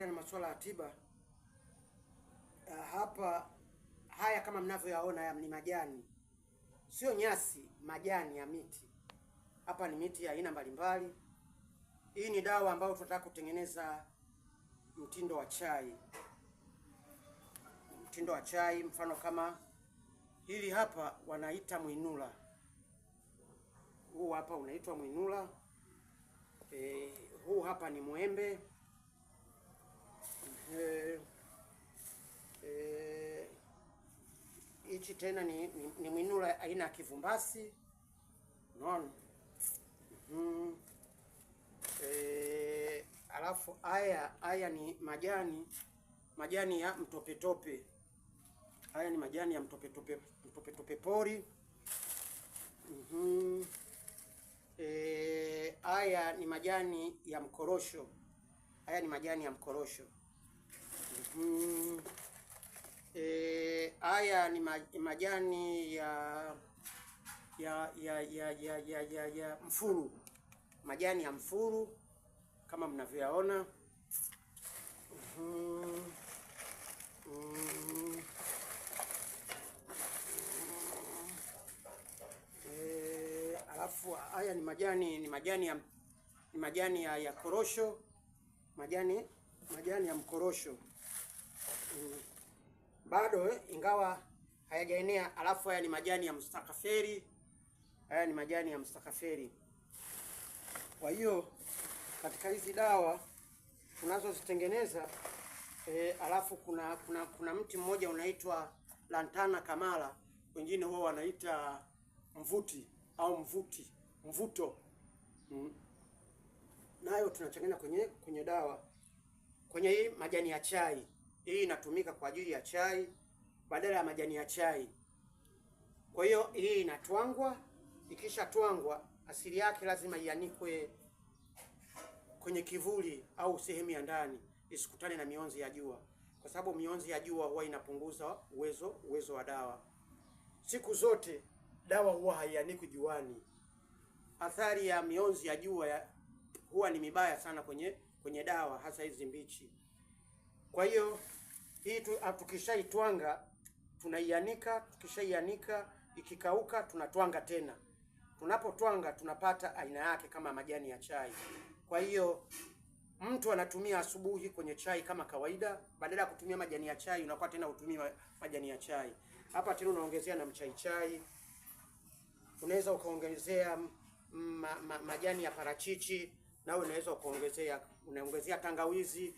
Na masuala ya tiba hapa, haya kama mnavyoyaona ni majani, sio nyasi, majani ya miti. Hapa ni miti ya aina mbalimbali. Hii ni dawa ambayo tunataka kutengeneza mtindo wa chai, mtindo wa chai. Mfano kama hili hapa wanaita mwinula, huu hapa unaitwa mwinula. Huu hapa ni mwembe. Hichi tena ni mwinula aina ya kivumbasi, unaona. Alafu haya ni majani ya mtopetope. Haya ni majani ya mtopetope pori. Haya ni majani ya mkorosho. Haya ni majani ya mkorosho. Haya ni majani ya mfuru, majani ya mfuru kama mnavyoyaona. Alafu haya ni majani ya korosho, majani ya mkorosho bado ingawa hayajaenea. Alafu haya ni majani ya mstakaferi. Haya ni majani ya mstakaferi. Kwa hiyo katika hizi dawa tunazozitengeneza, alafu kuna mti mmoja unaitwa lantana kamala, wengine huwa wanaita mvuti au mvuto. Nayo tunachanganya kwenye dawa, kwenye hii majani ya chai. Hii inatumika kwa ajili ya chai badala ya majani ya chai. Kwa hiyo hii inatwangwa. Ikishatwangwa, asili yake lazima ianikwe kwenye kivuli au sehemu ya ndani, isikutane na mionzi ya jua, kwa sababu mionzi ya jua huwa inapunguza uwezo wa dawa. Siku zote dawa huwa haianikwi juani. Athari ya mionzi ya jua huwa ni mibaya sana kwenye dawa, hasa hizi mbichi. Kwa hiyo hii tukishaitwanga tunaianika. Tukishaianika ikikauka, tunatwanga tena. Tunapotwanga tunapata aina yake kama majani ya chai. Kwa hiyo mtu anatumia asubuhi kwenye chai kama kawaida, badala ya kutumia majani ya chai unakuwa tena utumia majani ya chai. Hapa tena unaongezea na mchai. Unaweza ukaongezea majani ya parachichi, na unaweza unaongezea tangawizi,